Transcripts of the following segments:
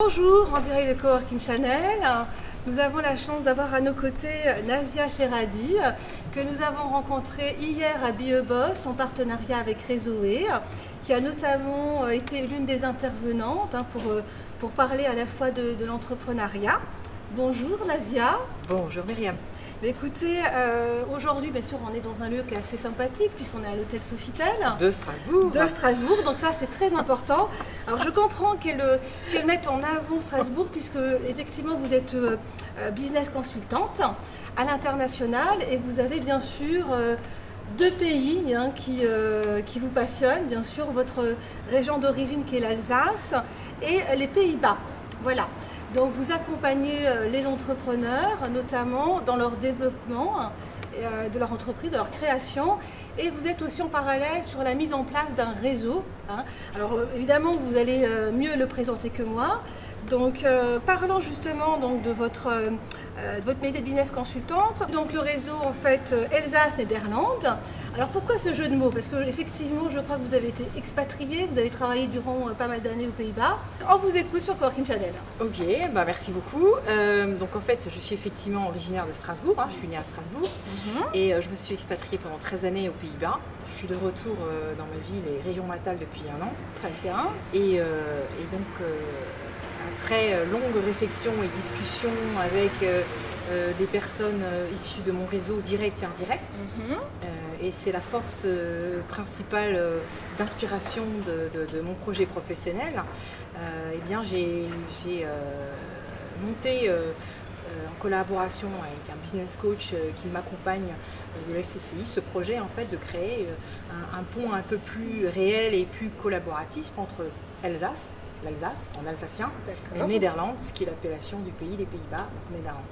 Bonjour, en direct de Coworking Channel. Nous avons la chance d'avoir à nos côtés Nazia Cheradi, que nous avons rencontrée hier à BioBoss en partenariat avec Réseaué, qui a notamment été l'une des intervenantes pour parler à la fois de l'entrepreneuriat. Bonjour Nazia. Bonjour Myriam. Écoutez, aujourd'hui, bien sûr, on est dans un lieu qui est assez sympathique puisqu'on est à l'hôtel Sofitel. De Strasbourg. De Strasbourg, donc ça c'est très important. Alors je comprends qu'elle mette en avant Strasbourg puisque effectivement vous êtes business consultante à l'international et vous avez bien sûr deux pays qui vous passionnent, bien sûr votre région d'origine qui est l'Alsace et les Pays-Bas. Voilà. Donc vous accompagnez les entrepreneurs, notamment dans leur développement de leur entreprise, de leur création, et vous êtes aussi en parallèle sur la mise en place d'un réseau. Alors évidemment, vous allez mieux le présenter que moi. Donc parlons justement de votre métier de business consultante. Donc le réseau en fait Alsace-Néderlande. Alors pourquoi ce jeu de mots? Parce que effectivement, je crois que vous avez été expatrié, vous avez travaillé durant pas mal d'années aux Pays-Bas. On vous écoute sur Coworking Channel. Ok, merci beaucoup. Donc en fait, je suis effectivement originaire de Strasbourg. Je suis née à Strasbourg et je me suis expatriée pendant 13 années aux Pays-Bas. Je suis de retour dans ma ville et région natale depuis un an. Très bien. Et donc après longue réflexion et discussion avec des personnes issues de mon réseau direct et indirect. Et c'est la force principale d'inspiration de mon projet professionnel. Eh bien, j'ai monté en collaboration avec un business coach qui m'accompagne de la CCI, ce projet en fait de créer un pont un peu plus réel et plus collaboratif entre l'Alsace en alsacien, et Néderlande, qui est l'appellation du pays des Pays-Bas, donc Néderlande.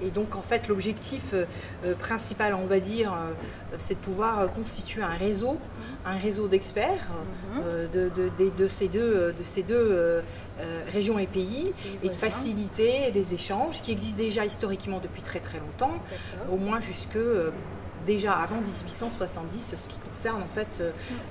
Et donc en fait l'objectif principal, on va dire, c'est de pouvoir constituer un réseau d'experts de ces deux régions et pays, et de faciliter des échanges qui existent déjà historiquement depuis très très longtemps, au moins jusque déjà avant 1870, ce qui concerne en fait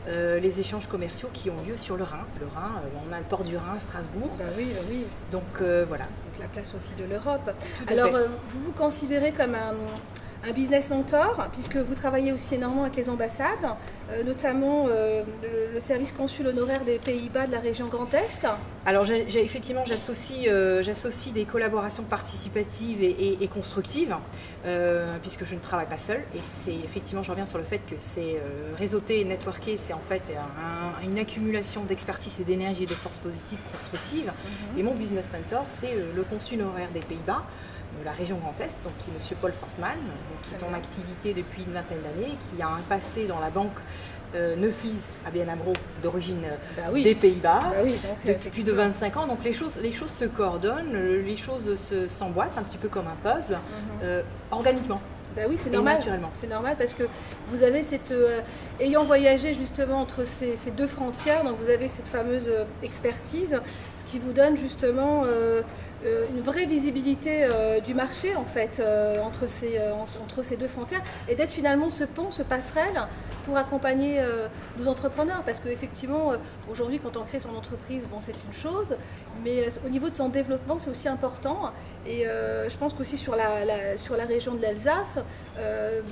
les échanges commerciaux qui ont lieu sur le Rhin. Le Rhin, on a le port du Rhin, Strasbourg. Oui. Donc voilà. Donc la place aussi de l'Europe. Alors vous vous considérez comme un business mentor, puisque vous travaillez aussi énormément avec les ambassades, notamment le service consul honoraire des Pays-Bas de la région Grand Est. Alors effectivement, j'associe des collaborations participatives et constructives, puisque je ne travaille pas seule. Et c'est effectivement, je reviens sur le fait que c'est réseauter et networker, c'est en fait une accumulation d'expertise et d'énergie et de forces positives constructives. Et mon business mentor, c'est le consul honoraire des Pays-Bas, de la région Grand Est, donc qui est M. Paul Fortman, qui est en activité depuis une vingtaine d'années, qui a un passé dans la banque Neuflize ABN AMRO d'origine des Pays-Bas depuis plus de 25 ans. Donc les choses se coordonnent, les choses s'emboîtent un petit peu comme un puzzle, organiquement. Oui, c'est normal. Naturellement. C'est normal parce que vous avez ayant voyagé justement entre ces deux frontières, donc vous avez cette fameuse expertise, ce qui vous donne justement une vraie visibilité du marché en fait entre ces deux frontières, et d'être finalement ce pont, ce passerelle pour accompagner nos entrepreneurs, parce qu'effectivement aujourd'hui quand on crée son entreprise, c'est une chose, mais au niveau de son développement c'est aussi important, et je pense qu'aussi sur la région de l'Alsace,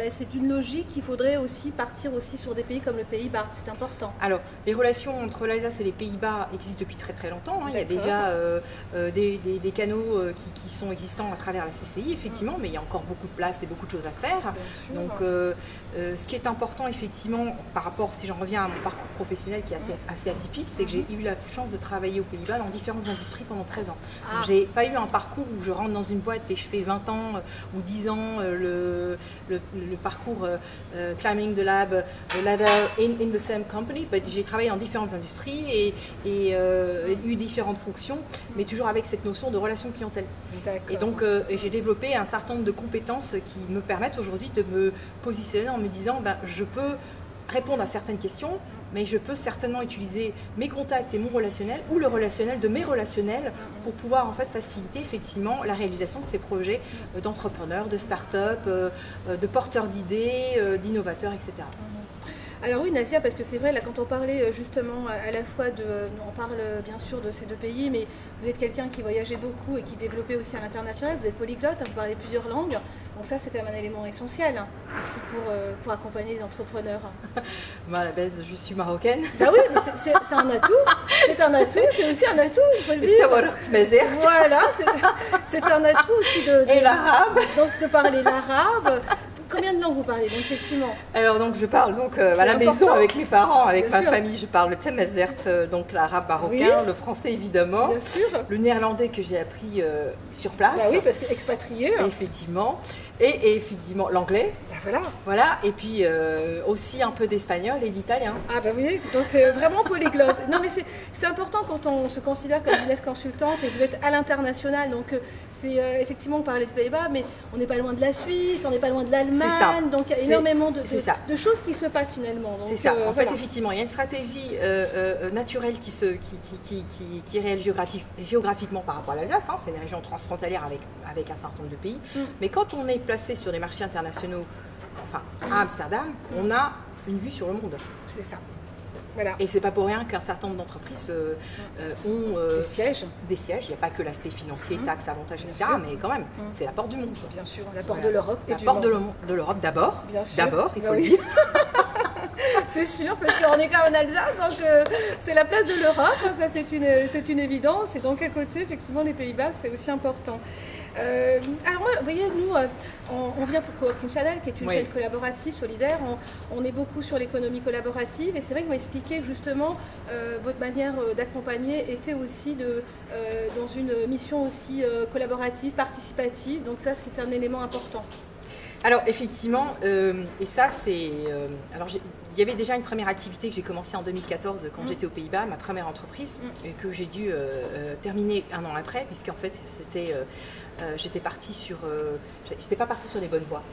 c'est une logique qu'il faudrait aussi partir aussi sur des pays comme le Pays-Bas, c'est important. Alors les relations entre l'Alsace et les Pays-Bas existent depuis très très longtemps, il y a déjà des canaux qui sont existants à travers la CCI effectivement, mais il y a encore beaucoup de place et beaucoup de choses à faire. Donc ce qui est important effectivement par rapport, si j'en reviens à mon parcours professionnel qui est assez atypique, c'est que j'ai eu la chance de travailler aux Pays-Bas dans différentes industries pendant 13 ans. J'ai pas eu un parcours où je rentre dans une boîte et je fais 20 ans ou 10 ans le parcours climbing the ladder in the same company. J'ai travaillé dans différentes industries et eu différentes fonctions, mais toujours avec cette notion de relation clientèle. Et donc j'ai développé un certain nombre de compétences qui me permettent aujourd'hui de me positionner en me disant je peux répondre à certaines questions, mais je peux certainement utiliser mes contacts et mon relationnel ou le relationnel de mes relationnels pour pouvoir en fait faciliter effectivement la réalisation de ces projets d'entrepreneurs, de start-up, de porteurs d'idées, d'innovateurs, etc. Alors oui, Nasia, parce que c'est vrai, là, quand on parlait justement à la fois on parle bien sûr de ces deux pays, mais vous êtes quelqu'un qui voyageait beaucoup et qui développait aussi à l'international, vous êtes polyglotte, hein, vous parlez plusieurs langues, donc ça c'est quand même un élément essentiel hein, aussi pour accompagner les entrepreneurs. Moi, à la base, je suis marocaine. Bah oui, mais c'est un atout, c'est aussi un atout, il faut le dire. Voilà, c'est un atout aussi Et l'arabe. Donc de parler l'arabe. Combien de langues vous parlez donc effectivement? Alors donc je parle donc à la maison avec mes parents, avec ma famille, je parle le Tamazight, donc l'arabe marocain, le français évidemment, bien sûr. Le néerlandais que j'ai appris sur place. Bah oui, parce que expatrié. Effectivement. Et effectivement l'anglais. Bah voilà. Et puis aussi un peu d'espagnol et d'italien. Ah bah oui, donc c'est vraiment polyglotte. Non mais c'est important quand on se considère comme business consultante et vous êtes à l'international. Donc c'est effectivement, on parlait de Pays-Bas, mais on n'est pas loin de la Suisse, on n'est pas loin de l'Allemagne. Donc il y a énormément de choses qui se passent finalement. C'est ça. En fait, effectivement, il y a une stratégie naturelle qui est réelle géographiquement par rapport à l'Alsace. Hein. C'est une région transfrontalière avec un certain nombre de pays. Mais quand on est placé sur les marchés internationaux, enfin à Amsterdam, on a une vue sur le monde. C'est ça. Voilà. Et c'est pas pour rien qu'un certain nombre d'entreprises ont des sièges. Il n'y a pas que l'aspect financier, taxes, avantages, etc. Mais quand même, c'est la porte du monde. Bien sûr, la porte de l'Europe. La porte de l'Europe d'abord. Bien sûr. D'abord, il faut le dire. C'est sûr, parce qu'on est quand même en Alsace, donc c'est la place de l'Europe, ça c'est une évidence. Et donc à côté, effectivement, les Pays-Bas, c'est aussi important. Alors, vous voyez, nous, on vient pour Coworking Channel, qui est une chaîne collaborative, solidaire. On est beaucoup sur l'économie collaborative. Et c'est vrai que vous m'expliquez que justement, votre manière d'accompagner était aussi dans une mission aussi collaborative, participative. Donc ça, c'est un élément important. Alors effectivement, et ça c'est... alors il y avait déjà une première activité que j'ai commencée en 2014 quand j'étais aux Pays-Bas, ma première entreprise, et que j'ai dû terminer un an après, puisqu'en fait j'étais partie sur... j'étais pas partie sur les bonnes voies.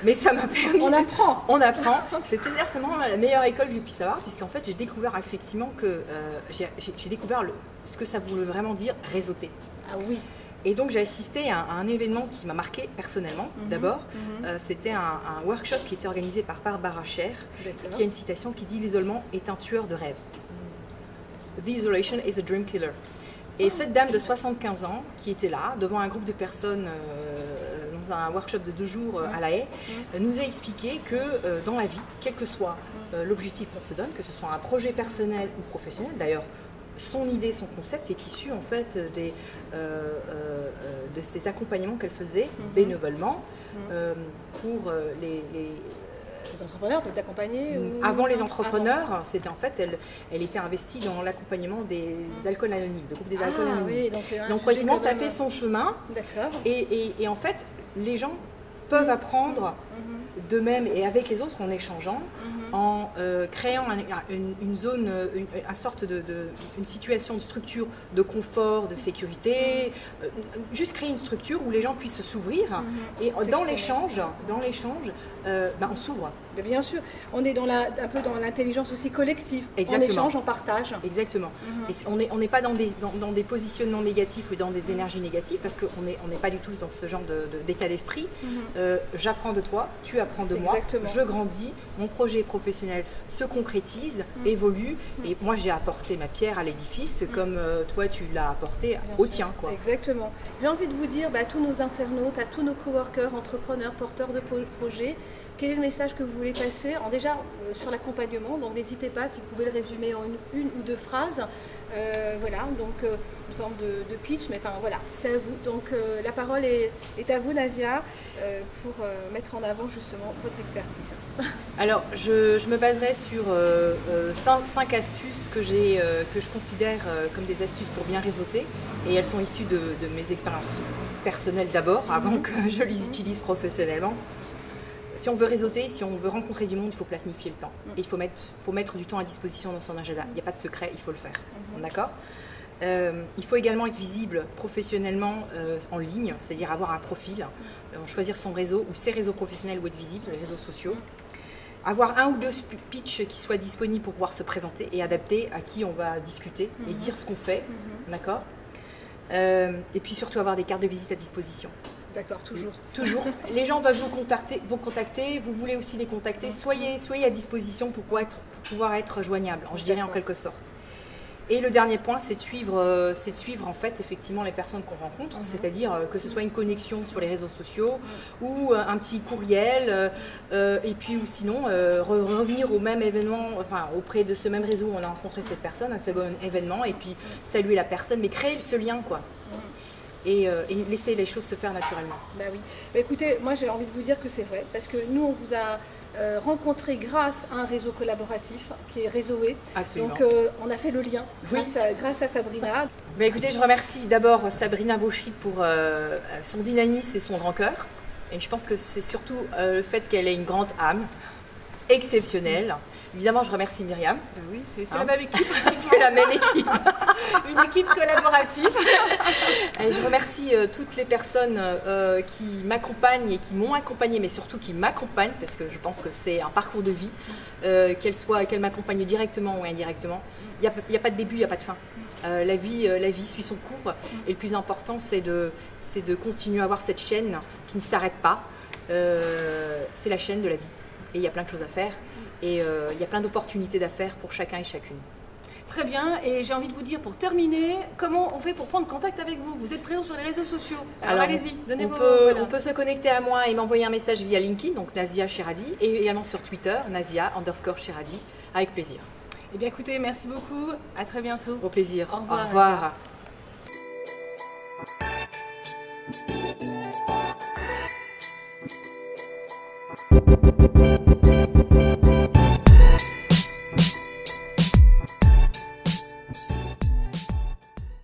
Mais ça m'a permis... On apprend. C'était certainement la meilleure école que je puisse avoir, puisqu'en fait j'ai découvert effectivement que... j'ai découvert ce que ça voulait vraiment dire réseauter. Ah oui. Et donc j'ai assisté à un événement qui m'a marqué personnellement d'abord. C'était un workshop qui était organisé par Barbara Sher, qui a une citation qui dit « L'isolement est un tueur de rêve ». « The isolation is a dream killer ». Et cette dame de 75 ans qui était là, devant un groupe de personnes dans un workshop de 2 jours à La Haye, nous a expliqué que dans la vie, quel que soit l'objectif qu'on se donne, que ce soit un projet personnel ou professionnel, d'ailleurs, son idée, son concept est issu en fait de ces accompagnements qu'elle faisait bénévolement pour les entrepreneurs, pour les accompagner Avant les entrepreneurs, c'était en fait, elle était investie dans l'accompagnement des alcools anonymes, le groupe des alcools anonymes. Oui, donc précisément, ça fait son chemin. D'accord. Et en fait, les gens peuvent apprendre d'eux-mêmes et avec les autres en échangeant, en créant une zone, une sorte une situation de structure de confort, de sécurité, juste créer une structure où les gens puissent s'ouvrir et dans l'échange, on s'ouvre. Bien sûr, on est un peu dans l'intelligence aussi collective. Exactement. On échange, on partage. Exactement. Et on n'est pas dans des positionnements négatifs ou dans des énergies négatives parce qu'on n'est pas du tout dans ce genre d'état d'esprit. J'apprends de toi, tu apprends de moi, je grandis, mon projet professionnel se concrétise, évolue et moi j'ai apporté ma pierre à l'édifice comme toi tu l'as apporté au tien. Quoi. Exactement. J'ai envie de vous dire à tous nos internautes, à tous nos coworkers, entrepreneurs, porteurs de projets, quel est le message que vous voulez passer? Alors déjà sur l'accompagnement, donc n'hésitez pas si vous pouvez le résumer en une ou 2 phrases. Voilà, donc une forme de pitch, mais enfin voilà, c'est à vous. Donc la parole est à vous Nasia pour mettre en avant justement votre expertise. Alors je me baserai sur 5 astuces que je considère comme des astuces pour bien réseauter et elles sont issues de mes expériences personnelles d'abord avant que je les utilise professionnellement. Si on veut réseauter, si on veut rencontrer du monde, il faut planifier le temps. Et il faut mettre du temps à disposition dans son agenda. Il n'y a pas de secret, il faut le faire. D'accord ? Il faut également être visible professionnellement en ligne, c'est-à-dire avoir un profil, choisir son réseau ou ses réseaux professionnels ou être visible, les réseaux sociaux. Avoir 1 ou 2 pitchs qui soient disponibles pour pouvoir se présenter et adapter à qui on va discuter et dire ce qu'on fait. D'accord ? Et puis surtout avoir des cartes de visite à disposition. D'accord, toujours. Toujours. Les gens veulent vous contacter, vous voulez aussi les contacter. Soyez à disposition pour pouvoir être joignable, je dirais en quelque sorte. Et le dernier point, c'est de suivre en fait effectivement les personnes qu'on rencontre, c'est-à-dire que ce soit une connexion sur les réseaux sociaux ou un petit courriel, et puis ou sinon revenir au même événement, enfin auprès de ce même réseau où on a rencontré cette personne, un second événement, et puis saluer la personne, mais créer ce lien quoi. Et laisser les choses se faire naturellement. Bah oui. Bah écoutez, moi j'ai envie de vous dire que c'est vrai, parce que nous on vous a rencontré grâce à un réseau collaboratif qui est Réseaué. Absolument. Donc on a fait le lien grâce à Sabrina. Bah écoutez, je remercie d'abord Sabrina Bauchit pour son dynamisme et son grand cœur. Et je pense que c'est surtout le fait qu'elle ait une grande âme exceptionnelle. Évidemment, je remercie Myriam. Oui, c'est la même équipe. C'est la même équipe. Une équipe collaborative. Et je remercie toutes les personnes qui m'accompagnent et qui m'ont accompagnée, mais surtout qui m'accompagnent, parce que je pense que c'est un parcours de vie, qu'elles m'accompagnent directement ou indirectement. Il n'y a pas de début, il n'y a pas de fin. La vie suit son cours. Et le plus important, c'est de continuer à avoir cette chaîne qui ne s'arrête pas. C'est la chaîne de la vie. Et il y a plein de choses à faire. Et il y a plein d'opportunités d'affaires pour chacun et chacune. Très bien, et j'ai envie de vous dire pour terminer, comment on fait pour prendre contact avec vous? Vous êtes présent sur les réseaux sociaux, alors allez-y, donnez vos... On peut se connecter à moi et m'envoyer un message via LinkedIn, donc Nazia Chiradi, et également sur Twitter, Nazia_Chiradi, avec plaisir. Eh bien écoutez, merci beaucoup, à très bientôt. Au plaisir, au revoir. Au revoir.